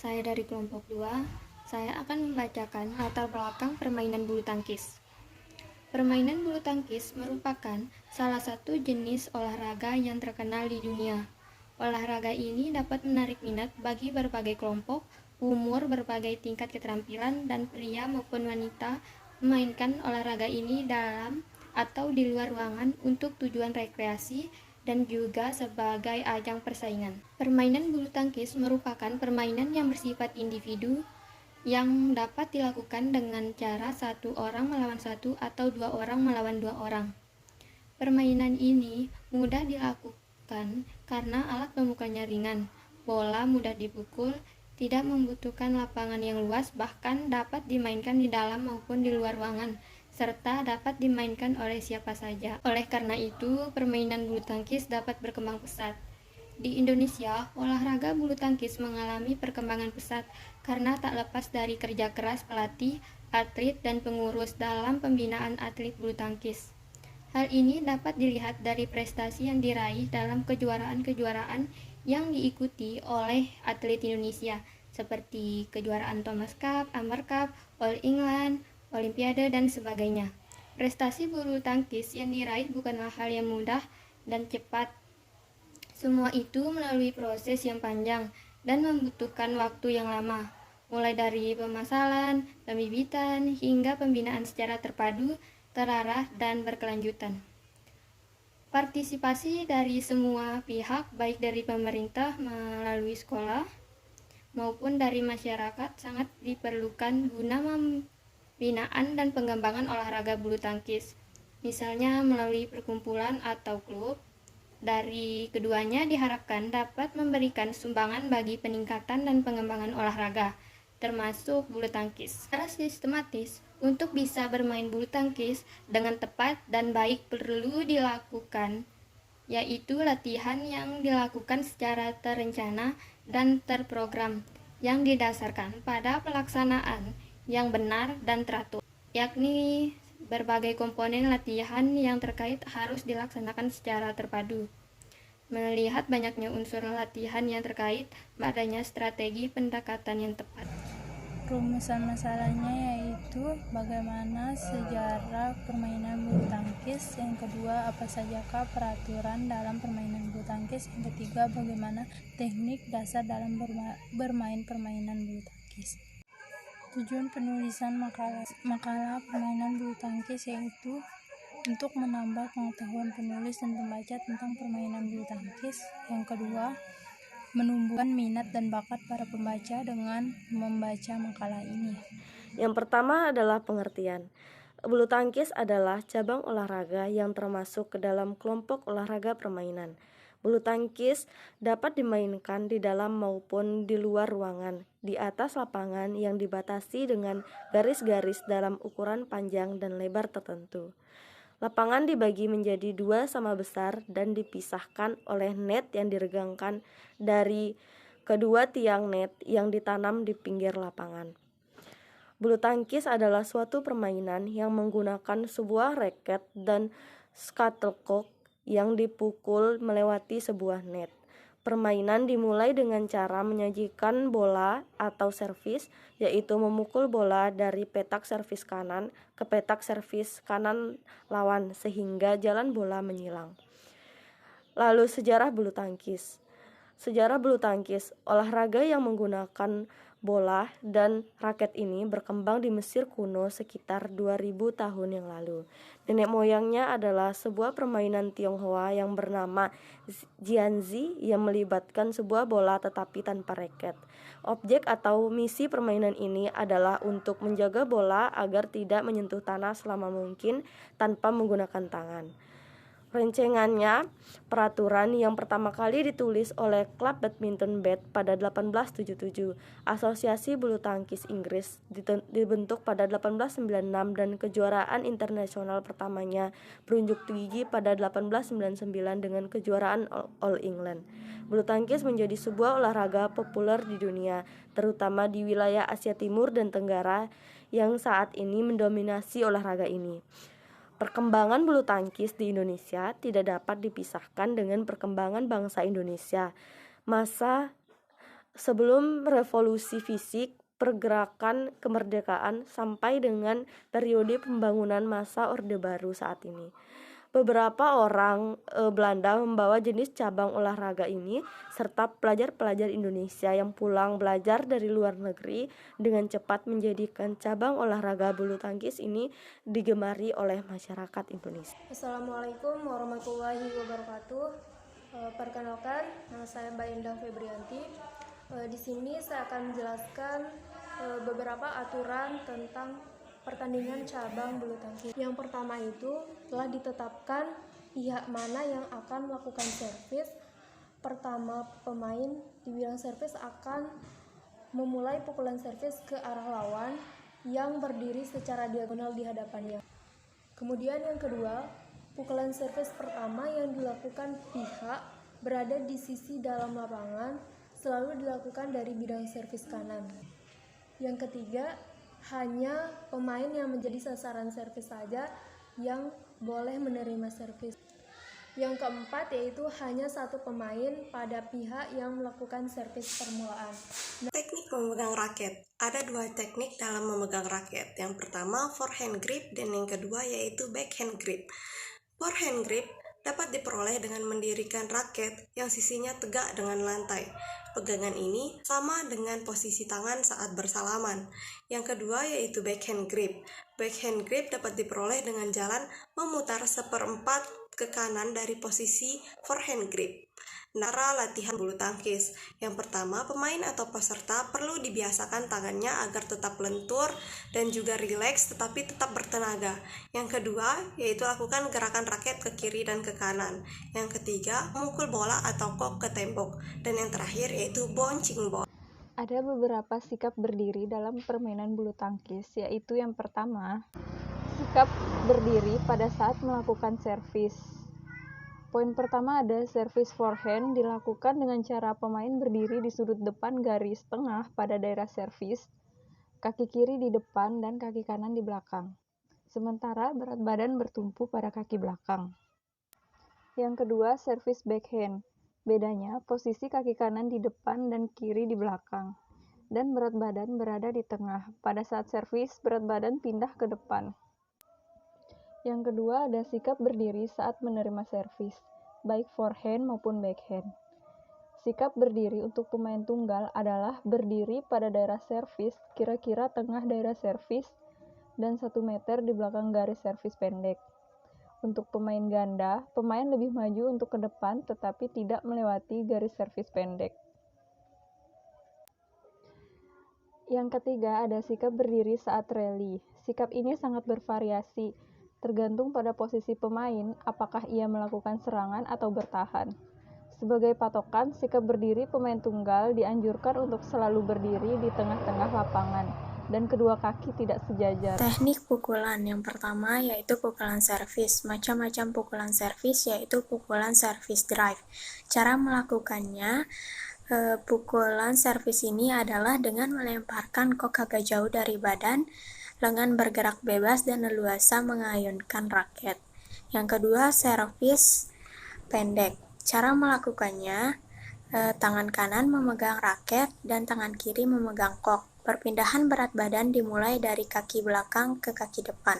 Saya dari kelompok 2. Saya akan membacakan latar belakang permainan bulu tangkis. Permainan bulu tangkis merupakan salah satu jenis olahraga yang terkenal di dunia. Olahraga ini dapat menarik minat bagi berbagai kelompok, umur, berbagai tingkat keterampilan, dan pria maupun wanita memainkan olahraga ini dalam atau di luar ruangan untuk tujuan rekreasi dan juga sebagai ajang persaingan. Permainan bulu tangkis merupakan permainan yang bersifat individu yang dapat dilakukan dengan cara satu orang melawan satu atau dua orang melawan dua orang. Permainan ini mudah dilakukan karena alat pemukanya ringan, bola mudah dipukul, tidak membutuhkan lapangan yang luas, bahkan dapat dimainkan di dalam maupun di luar ruangan, serta dapat dimainkan oleh siapa saja. Oleh karena itu, permainan bulu tangkis dapat berkembang pesat. Di Indonesia, olahraga bulu tangkis mengalami perkembangan pesat karena tak lepas dari kerja keras pelatih, atlet, dan pengurus dalam pembinaan atlet bulu tangkis. Hal ini dapat dilihat dari prestasi yang diraih dalam kejuaraan-kejuaraan yang diikuti oleh atlet Indonesia, seperti kejuaraan Thomas Cup, Amber Cup, All England, Olimpiade, dan sebagainya. Prestasi bulu tangkis yang diraih bukanlah hal yang mudah dan cepat. Semua itu melalui proses yang panjang dan membutuhkan waktu yang lama, mulai dari pemasaran, pembibitan, hingga pembinaan secara terpadu, terarah, dan berkelanjutan. Partisipasi dari semua pihak, baik dari pemerintah melalui sekolah maupun dari masyarakat, sangat diperlukan guna pembinaan dan pengembangan olahraga bulu tangkis. Misalnya melalui perkumpulan atau klub. Dari keduanya diharapkan dapat memberikan sumbangan bagi peningkatan dan pengembangan olahraga, termasuk bulu tangkis. Secara sistematis, untuk bisa bermain bulu tangkis dengan tepat dan baik perlu dilakukan, yaitu latihan yang dilakukan secara terencana dan terprogram, yang didasarkan pada pelaksanaan yang benar dan teratur, yakni berbagai komponen latihan yang terkait harus dilaksanakan secara terpadu. Melihat banyaknya unsur latihan yang terkait, adanya strategi pendekatan yang tepat. Rumusan masalahnya yaitu bagaimana sejarah permainan bulu tangkis, yang kedua apa sajakah peraturan dalam permainan bulu tangkis, yang ketiga bagaimana teknik dasar dalam bermain permainan bulu tangkis. Tujuan penulisan makalah permainan bulu tangkis yaitu untuk menambah pengetahuan penulis dan pembaca tentang permainan bulu tangkis. Yang kedua, menumbuhkan minat dan bakat para pembaca dengan membaca makalah ini. Yang pertama adalah pengertian. Bulu tangkis adalah cabang olahraga yang termasuk ke dalam kelompok olahraga permainan. Bulu tangkis dapat dimainkan di dalam maupun di luar ruangan, di atas lapangan yang dibatasi dengan garis-garis dalam ukuran panjang dan lebar tertentu. Lapangan dibagi menjadi dua sama besar dan dipisahkan oleh net yang diregangkan dari kedua tiang net yang ditanam di pinggir lapangan. Bulu tangkis adalah suatu permainan yang menggunakan sebuah raket dan shuttlecock yang dipukul melewati sebuah net. Permainan dimulai dengan cara menyajikan bola atau servis, yaitu memukul bola dari petak servis kanan ke petak servis kanan lawan sehingga jalan bola menyilang. Lalu sejarah bulu tangkis. Sejarah bulu tangkis, olahraga yang menggunakan bola dan raket ini berkembang di Mesir kuno sekitar 2000 tahun yang lalu. Nenek moyangnya adalah sebuah permainan Tionghoa yang bernama jianzi yang melibatkan sebuah bola tetapi tanpa raket. Objek atau misi permainan ini adalah untuk menjaga bola agar tidak menyentuh tanah selama mungkin tanpa menggunakan tangan. Rencengannya, peraturan yang pertama kali ditulis oleh klub badminton Bath pada 1877. Asosiasi bulu tangkis Inggris dibentuk pada 1896 dan kejuaraan internasional pertamanya berunjuk gigi pada 1899 dengan kejuaraan All England. Bulu tangkis menjadi sebuah olahraga populer di dunia, terutama di wilayah Asia Timur dan Tenggara yang saat ini mendominasi olahraga ini. Perkembangan bulu tangkis di Indonesia tidak dapat dipisahkan dengan perkembangan bangsa Indonesia. Masa sebelum revolusi fisik, pergerakan kemerdekaan sampai dengan periode pembangunan masa Orde Baru saat ini. Beberapa orang Belanda membawa jenis cabang olahraga ini serta pelajar-pelajar Indonesia yang pulang belajar dari luar negeri dengan cepat menjadikan cabang olahraga bulu tangkis ini digemari oleh masyarakat Indonesia. Assalamualaikum warahmatullahi wabarakatuh. Perkenalkan, nama saya Mbak Indah Febrianti. Di sini saya akan menjelaskan beberapa aturan tentang pertandingan cabang bulu tangkis. Yang pertama itu telah ditetapkan pihak mana yang akan melakukan servis. Pertama, pemain di bidang servis akan memulai pukulan servis ke arah lawan yang berdiri secara diagonal di hadapannya. Kemudian yang kedua, pukulan servis pertama yang dilakukan pihak berada di sisi dalam lapangan selalu dilakukan dari bidang servis kanan. Yang ketiga, hanya pemain yang menjadi sasaran servis saja yang boleh menerima servis. Yang keempat yaitu hanya satu pemain pada pihak yang melakukan servis permulaan. Teknik memegang raket. Ada dua teknik dalam memegang raket. Yang pertama forehand grip dan yang kedua yaitu backhand grip. Forehand grip dapat diperoleh dengan mendirikan raket yang sisinya tegak dengan lantai. Pegangan ini sama dengan posisi tangan saat bersalaman. Yang kedua yaitu backhand grip. Backhand grip dapat diperoleh dengan jalan memutar seperempat ke kanan dari posisi forehand grip. Cara latihan bulu tangkis. Yang pertama, pemain atau peserta perlu dibiasakan tangannya agar tetap lentur dan juga rileks tetapi tetap bertenaga. Yang kedua, yaitu lakukan gerakan raket ke kiri dan ke kanan. Yang ketiga, memukul bola atau kok ke tembok. Dan yang terakhir yaitu bouncing ball. Ada beberapa sikap berdiri dalam permainan bulu tangkis, yaitu yang pertama, sikap berdiri pada saat melakukan servis. Poin pertama ada servis forehand dilakukan dengan cara pemain berdiri di sudut depan garis tengah pada daerah servis, kaki kiri di depan dan kaki kanan di belakang. Sementara berat badan bertumpu pada kaki belakang. Yang kedua, servis backhand. Bedanya, posisi kaki kanan di depan dan kiri di belakang, dan berat badan berada di tengah. Pada saat servis, berat badan pindah ke depan. Yang kedua, ada sikap berdiri saat menerima servis, baik forehand maupun backhand. Sikap berdiri untuk pemain tunggal adalah berdiri pada daerah servis, kira-kira tengah daerah servis, dan 1 meter di belakang garis servis pendek. Untuk pemain ganda, pemain lebih maju untuk ke depan tetapi tidak melewati garis servis pendek. Yang ketiga, ada sikap berdiri saat rally. Sikap ini sangat bervariasi, tergantung pada posisi pemain, apakah ia melakukan serangan atau bertahan. Sebagai patokan, sikap berdiri pemain tunggal dianjurkan untuk selalu berdiri di tengah-tengah lapangan, dan kedua kaki tidak sejajar. Teknik pukulan yang pertama yaitu pukulan servis. Macam-macam pukulan servis yaitu pukulan servis drive. Cara melakukannya, pukulan servis ini adalah dengan melemparkan kok agak jauh dari badan, lengan bergerak bebas dan leluasa mengayunkan raket. Yang kedua, servis pendek. Cara melakukannya, tangan kanan memegang raket dan tangan kiri memegang kok. Perpindahan berat badan dimulai dari kaki belakang ke kaki depan.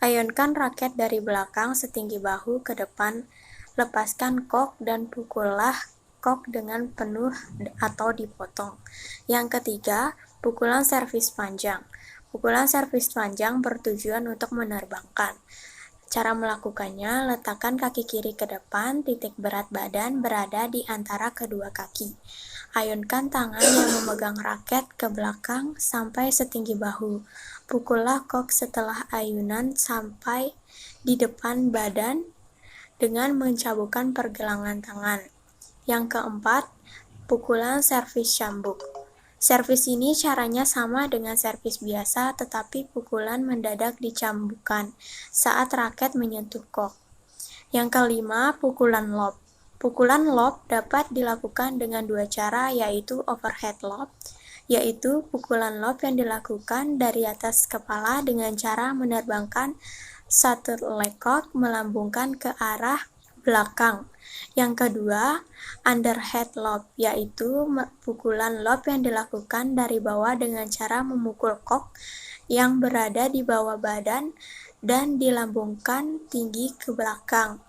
Ayunkan raket dari belakang setinggi bahu ke depan, lepaskan kok dan pukullah kok dengan penuh atau dipotong. Yang ketiga, pukulan servis panjang. Pukulan servis panjang bertujuan untuk menerbangkan. Cara melakukannya, letakkan kaki kiri ke depan, titik berat badan berada di antara kedua kaki. Ayunkan tangan yang memegang raket ke belakang sampai setinggi bahu. Pukullah kok setelah ayunan sampai di depan badan dengan mencabukkan pergelangan tangan. Yang keempat, pukulan servis cambuk. Servis ini caranya sama dengan servis biasa, tetapi pukulan mendadak dicambukkan saat raket menyentuh kok. Yang kelima, pukulan lob. Pukulan lob dapat dilakukan dengan dua cara, yaitu overhead lob, yaitu pukulan lob yang dilakukan dari atas kepala dengan cara menerbangkan shuttlecock melambungkan ke arah belakang. Yang kedua, underhand lob, yaitu pukulan lob yang dilakukan dari bawah dengan cara memukul kok yang berada di bawah badan dan dilambungkan tinggi ke belakang.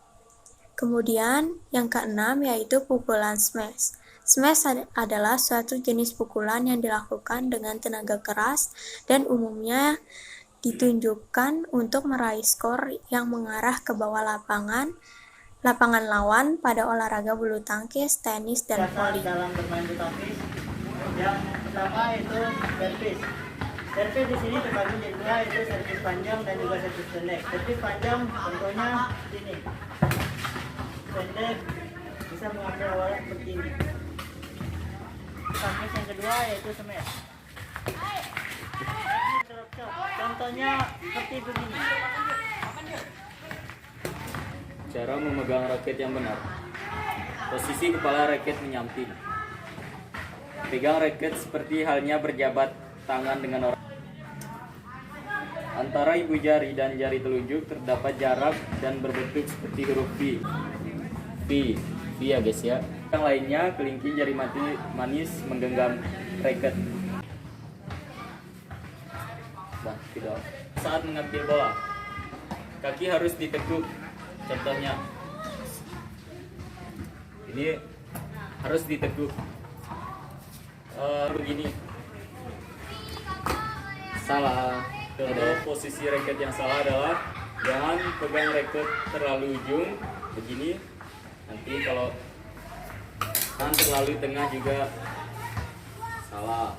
Kemudian, yang keenam yaitu pukulan smash. Smash adalah suatu jenis pukulan yang dilakukan dengan tenaga keras dan umumnya ditunjukkan untuk meraih skor yang mengarah ke bawah lapangan lawan pada olahraga bulu tangkis, tenis, dan voli. Dalam bermain bulu tangkis, yang pertama itu servis. Servis di sini terbagi menjadi dua, yaitu servis panjang dan juga servis pendek. Servis panjang contohnya sini, pendek bisa mengambil awalan seperti ini. Servis yang kedua yaitu smash. Contohnya seperti begini. Cara memegang raket yang benar. Posisi kepala raket menyamping. Pegang raket seperti halnya berjabat tangan dengan orang. Antara ibu jari dan jari telunjuk terdapat jarak dan berbentuk seperti huruf V. V ya guys ya. Yang lainnya kelingking jari manis menggenggam raket. Nah, tidak. Saat mengambil bola, kaki harus ditekuk. Contohnya, ini harus ditekuk begini. Salah. Contoh posisi raket yang salah adalah jangan pegang raket terlalu ujung begini. Nanti kalau jangan terlalu tengah juga salah.